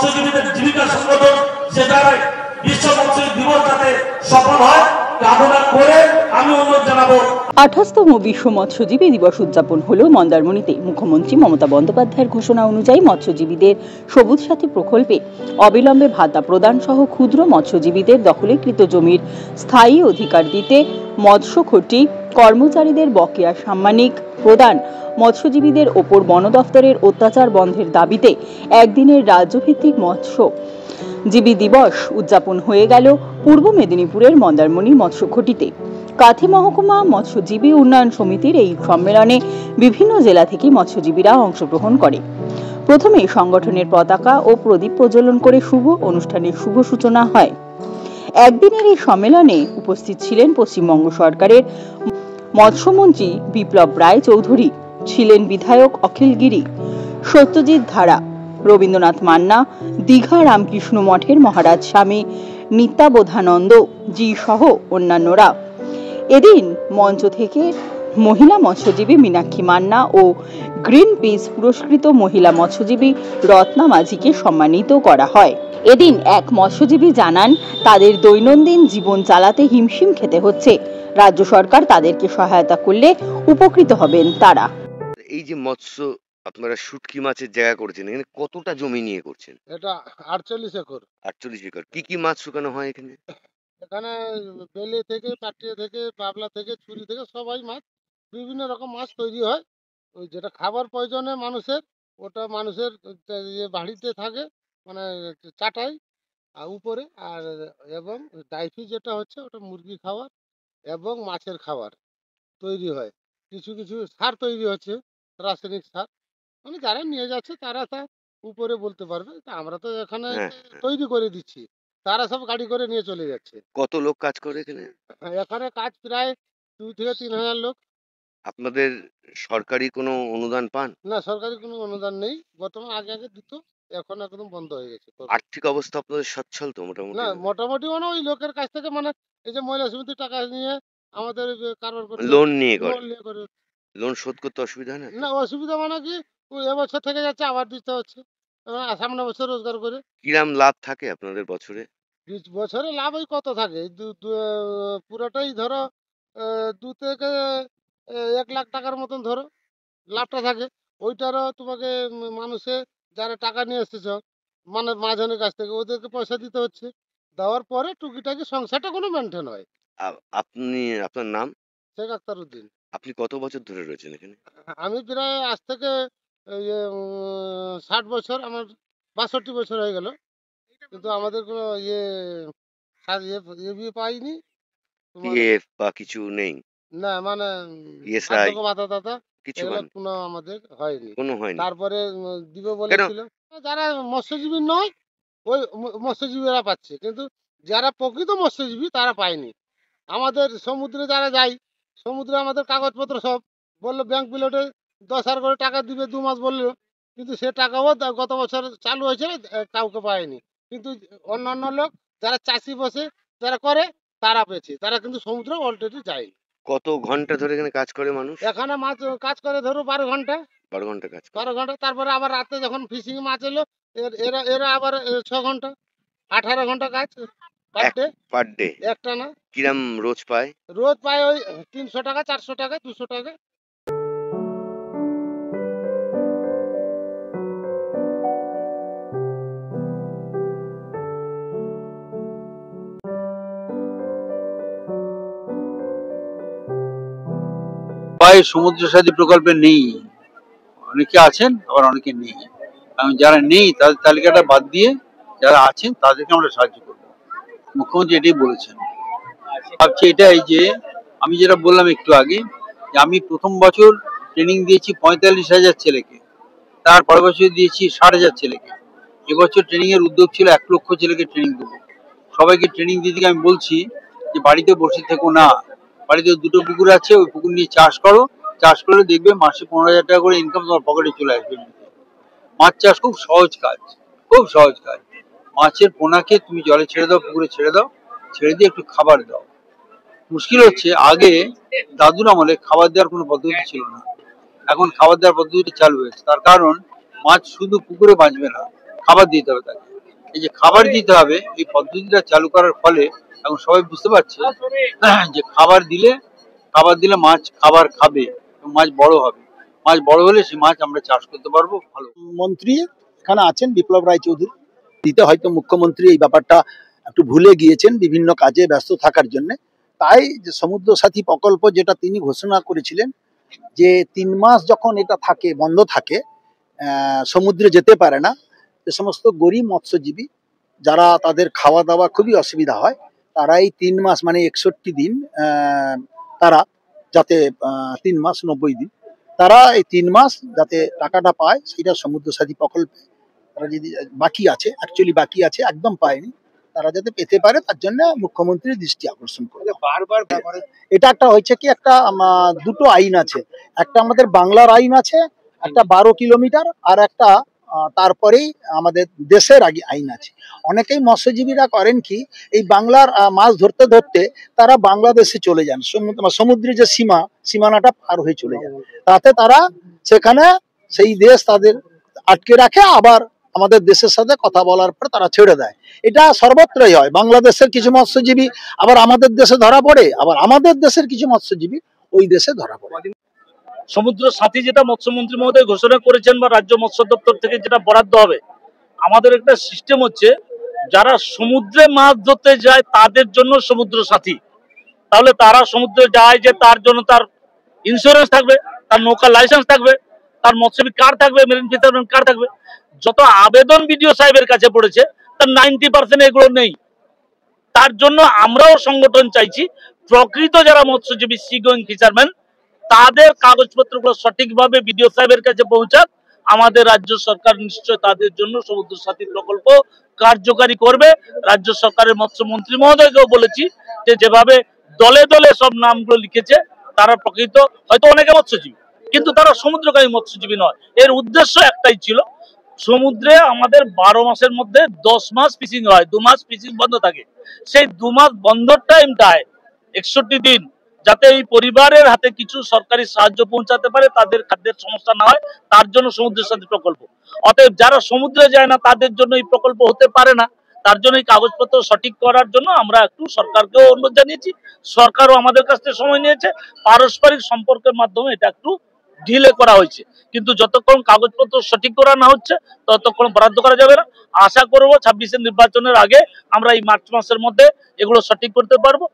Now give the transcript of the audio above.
মৎস্যজীবীদের জীবিকা সংগঠন সে জায়গায় বিশ্ব মৎস্য দিবস যাতে সফল হয় কামনা করে আমি অনুরোধ জানাবো। 28তম বিশ্ব মৎস্যজীবী দিবস উদযাপন হলো মন্দারমণিতে। মুখ্যমন্ত্রী মমতা বন্দ্যোপাধ্যায়ের ঘোষণা অনুযায়ী মৎস্যজীবীদের সবুজ সাথী প্রকল্পে অবিলম্বে ভাতা প্রদান সহ ক্ষুদ্র মৎস্যজীবীদের দখলীকৃত জমির স্থায়ী অধিকার দিতে, মৎস্যখটি কর্মচারীদের বকেয়া সাম্মানিক প্রদান, মৎস্যজীবীদের ওপর বন দফতরের অত্যাচার বন্ধের দাবিতে একদিনের রাজ্যভিত্তিক মৎস্যজীবী দিবস উদযাপন হয়ে গেল পূর্ব মেদিনীপুরের মন্দারমণি মৎস্যখটিতে। কাথি মহকুমা মৎস্যজীবী উন্নয়ন সমিতির এই সম্মেলনে বিভিন্ন জেলা থেকে মৎস্যজীবীরা অংশগ্রহণ করে। প্রথমে সংগঠনের পতাকা ও প্রদীপ প্রজ্বলন করে শুভ অনুষ্ঠানের শুভ সূচনা হয়। একদিনের এই সম্মেলনে উপস্থিত ছিলেন পশ্চিমবঙ্গ সরকারের মৎস্যমন্ত্রী বিপ্লব রায় চৌধুরী, ছিলেন বিধায়ক অখিল গিরি, সত্যজিৎ ধারা, রবীন্দ্রনাথ মান্না, দীঘা রামকৃষ্ণ মঠের মহারাজ স্বামী নিত্যাবোধানন্দ জি সহ অন্যান্যরা। এদিন মঞ্চ থেকে মহিলা মৎস্যজীবী মীনাক্ষী মান্না ও গ্রিন পিস পুরস্কৃত মহিলা মৎস্যজীবী রত্না মাঝিকে সম্মানিত করা হয়। এদিন এক মৎস্যজীবী জানান, তাদের দৈনন্দিন জীবন চালাতে হিমশিম খেতে হচ্ছে। রাজ্য সরকার তাদেরকে সহায়তা করলে উপকৃত হবেন তারা। এই যে মৎস্য আপনারা শুটকি মাছের জায়গা করেছেন, এখানে কতটা জমি নিয়ে করছেন? এটা 48 একর। 48 একর। কি কি মাছ শুকানো হয় এখানে? এখানে বেলে থেকে, পাটিয়া থেকে, পাবলা থেকে, ছুরি থেকে সবাই মাছ, বিভিন্ন রকম মাছ তৈরি হয়। ওই যেটা খাবার প্রয়োজনে মানুষের, ওটা মানুষের বাড়িতে থাকে, মানে চাটাই আর উপরে, আর এবং ডাইফি যেটা হচ্ছে ওটা মুরগি খাবার এবং মাছের খাবার তৈরি হয়। কিছু কিছু সার তৈরি হচ্ছে, রাসায়নিক সার, মানে যারা নিয়ে যাচ্ছে তারা তা উপরে বলতে পারবে। তা আমরা তো এখানে তৈরি করে দিচ্ছি, তারা সব গাড়ি করে নিয়ে চলে যাচ্ছে। কত লোক কাজ করে এখানে? এখানে কাজ প্রায় 2 থেকে 3 হাজার লোক। আপনাদের সরকারি কোনো অনুদান পান? না, সরকারি কোনো অনুদান নেই। বর্তমানে আগে আগে দিত, এখন একদম বন্ধ হয়ে গেছে। আর্থিক অবস্থা আপনাদের সচ্ছল তো মোটামুটি? না, মোটামুটি মানে ওই লোকের কাছ থেকে, মানে এই যে মহিলা সমিতির টাকা নিয়ে আমাদের কারবার করতে, লোন নিয়ে করে। লোন শোধ করতে অসুবিধা হয় না? না, অসুবিধা মানে কি, ওই এবছর থেকে যাচ্ছে, আবার দিতে হচ্ছে, সামনে বছর রোজগার করে। কিরাম লাভ থাকে আপনাদের বছরে? বছরে লাভ ওই কত থাকে, পুরোটাই ধরো 2 থেকে 1 লাখ টাকার মতন ধরো লাভটা থাকে। ওইটারও তোমাকে মানুষে যারা টাকা নিয়ে এসেছ, মানে মাঝনের কাছ থেকে, ওদেরকে পয়সা দিতে হচ্ছে। দেওয়ার পরে টুকিটাকি সংসারটা কোনো মেনটেন হয়। আপনি, আপনার নাম? শেখ আক্তার উদ্দিন। আপনি কত বছর ধরে রয়েছেন এখানে? আমি প্রায় আজ থেকে 60 বছর, আমার 62 বছর হয়ে গেল, কিন্তু আমাদের কোনো ইয়ে পাইনি। পিএফ বা কিছু নেই? না, মানে ভাতা টাতা কিছু কোনো আমাদের হয়নি। কোনো হয়নি। তারপরে দিবে বলেছিল। যারা মৎস্যজীবী নয় ওই মৎস্যজীবীরা পাচ্ছে, কিন্তু যারা প্রকৃত মৎস্যজীবী তারা পায়নি। আমাদের সমুদ্রে যারা যায়, সমুদ্রে আমাদের কাগজপত্র সব বললো, ব্যাংক প্লেটে 10,000 করে টাকা দিবে 2 মাস বললো, কিন্তু সে টাকাও গত বছর চালু হয়েছিল, কাউকে পায়নি। কিন্তু অন্যান্য লোক যারা চাষি বসে যারা করে তারা পেয়েছে, তারা কিন্তু সমুদ্রে অলরেডি যায়। কত ঘন্টা ধরে এখানে কাজ করে মানুষ? এখানে মাছ কাজ করে ধরো 12 ঘন্টা। 12 ঘন্টা কাজ করে। 12 ঘন্টা, তারপরে আবার রাতে যখন ফিশিং মাছ এলো, এরা আবার 6 ঘন্টা, 18 ঘন্টা কাজ পার ডে একটা না। কিরাম রোজ পায়? রোজ পায় ওই 300 টাকা, 400 টাকা, 200 টাকা। সমুদ্র সাথী প্রকল্পে নেই, অনেকে আছেন আবার অনেকে নেই। যারা নেই তাদের তালিকাটা বাদ দিয়ে যারা আছেন তাদেরকে আমরা সাহায্য করব। মুখ্যমন্ত্রী এটাই বলেছেন। ভাবছি এটাই যে আমি যেটা বললাম একটু আগে, যে আমি প্রথম বছর ট্রেনিং দিয়েছি 45,000 ছেলেকে, তার পরের বছর দিয়েছি 60,000 ছেলেকে। এবছর ট্রেনিং এর উদ্যোগ ছিল 1 লক্ষ ছেলেকে ট্রেনিং দেবো। সবাইকে ট্রেনিং দিতে আমি বলছি যে বাড়িতে বসে থেকো না, বাড়িতে 2টো পুকুর আছে, ওই পুকুর নিয়ে চাষ করো, চাষ করলে দেখবে মাসে 15,000 টাকা করে ইনকাম তোমার পকেটে চলে আসবে। মাছ চাষ খুব সহজ কাজ, খুব সহজ কাজ। মাছের পোনাকে তুমি জলে ছেড়ে দাও, পুকুরে ছেড়ে দাও, ছেড়ে দিয়ে একটু খাবার দাও। মুশকিল হচ্ছে আগে দাদুর আমলে খাবার দেওয়ার কোনো পদ্ধতি ছিল না, এখন খাবার দেওয়ার পদ্ধতি চালু হয়েছে। তার কারণ মাছ শুধু পুকুরে বাঁচবে না, খাবার দিতে হবে তাকে। এই যে খাবার দিতে হবে, এই পদ্ধতিটা চালু করার ফলে এখন সবাই বুঝতে পারছে যে খাবার দিলে মাছ খাবার খাবে এবং মাছ বড় হবে। মাছ বড় হলে সেই মাছ আমরা চাষ করতে পারবো ভালো। মন্ত্রী এখানে আছেন বিপ্লব রায়চৌধুরী, দিতে হয়তো মুখ্যমন্ত্রী এই ব্যাপারটা একটু ভুলে গিয়েছেন বিভিন্ন কাজে ব্যস্ত থাকার জন্য। তাই যে সমুদ্র সাথী প্রকল্প যেটা তিনি ঘোষণা করেছিলেন যে 3 মাস যখন এটা থাকে বন্ধ থাকে, সমুদ্রে যেতে পারে না, যে সমস্ত গরিব মৎস্যজীবী যারা তাদের খাওয়া দাওয়া খুবই অসুবিধা হয়, তারা এই 3 মাস মানে 61 দিন তারা যাতে 3 মাস 90 দিন তারা এই 3 মাস যাতে টাকাটা পায়, সেটা সমুদ্র সাথী প্রকল্পে তারা যদি বাকি আছে, অ্যাকচুয়ালি বাকি আছে একদম পায়নি, তারা যাতে পেতে পারে তার জন্য মুখ্যমন্ত্রীর দৃষ্টি আকর্ষণ করে। বারবার এটা একটা হয়েছে কি, একটা দুটো আইন আছে, একটা আমাদের বাংলার আইন আছে, একটা 12 কিলোমিটার, আর একটা তারপরেই আমাদের দেশের আইন আছে। অনেকেই মৎস্যজীবীরা করেন কি, এই বাংলার মাছ ধরতে ধরতে তারা বাংলাদেশে চলে যান, সমুদ্রের যে সীমানাটা পার হয়ে চলে যান, তাতে তারা সেখানে সেই দেশ তাদের আটকে রাখে, আবার আমাদের দেশের সাথে কথা বলার পর তারা ছেড়ে দেয়। এটা সর্বত্রই হয়, বাংলাদেশের কিছু মৎস্যজীবী আবার আমাদের দেশে ধরা পড়ে, আবার আমাদের দেশের কিছু মৎস্যজীবী ওই দেশে ধরা পড়ে। সমুদ্র সাথী যেটা মৎস্যমন্ত্রী মহোদয় ঘোষণা করেছেন বা রাজ্য মৎস্য দপ্তর থেকে যেটা বরাদ্দ হবে, আমাদের একটা সিস্টেম হচ্ছে যারা সমুদ্রে মাছ ধরতে যায় তাদের জন্য সমুদ্র সাথী। তাহলে তারা সমুদ্রে যায় যে তার জন্য তার ইন্স্যুরেন্স থাকবে, তার নৌকা লাইসেন্স থাকবে, তার মৎস্যজীবী কার্ড থাকবে, মেরিন ফিশারম্যান কার্ড থাকবে। যত আবেদন বিডিও সাহেবের কাছে পড়েছে তার 90% এগুলো নেই। তার জন্য আমরাও সংগঠন চাইছি প্রকৃত যারা মৎস্যজীবী সি গোয়িং ফিশারম্যান তাদের কাগজপত্রগুলো সঠিকভাবে বিডিও সাহেবের কাছে পৌঁছাক। আমাদের রাজ্য সরকার নিশ্চয় তাদের জন্য সমুদ্র সাথী প্রকল্প কার্যকারী করবে। রাজ্য সরকারের মৎস্যমন্ত্রী মহোদয়কেও বলেছি যে যেভাবে দলে দলে সব নামগুলো লিখেছে, তারা প্রকৃত হয়তো অনেকে মৎস্যজীবী কিন্তু তারা সমুদ্রগামী মৎস্যজীবী নয়। এর উদ্দেশ্য একটাই ছিল, সমুদ্রে আমাদের 12 মাসের মধ্যে 10 মাস ফিশিং হয়, 2 মাস ফিশিং বন্ধ থাকে। সেই 2 মাস বন্ধর টাইমটায় 61 দিন যাতে এই পরিবারের হাতে কিছু সরকারি সাহায্য পৌঁছাতে পারে, তাদের খাদ্যের সমস্যা না হয়, তার জন্য সমুদ্র সাথী প্রকল্প। অতএব যারা সমুদ্রে যায় না তাদের জন্য এই প্রকল্প হতে পারে না, তার জন্য এই কাগজপত্র সঠিক করার জন্য আমরা একটু সরকারকেও অনুরোধ জানিয়েছি, সরকারও আমাদের কাছ থেকে সময় নিয়েছে। পারস্পরিক সম্পর্কের মাধ্যমে এটা একটু ডিলে করা হয়েছে, কিন্তু যতক্ষণ কাগজপত্র সঠিক করা না হচ্ছে ততক্ষণ বরাদ্দ করা যাবে না। আশা করবো 26-এর নির্বাচনের আগে আমরা এই মার্চ মাসের মধ্যে এগুলো সঠিক করতে পারবো।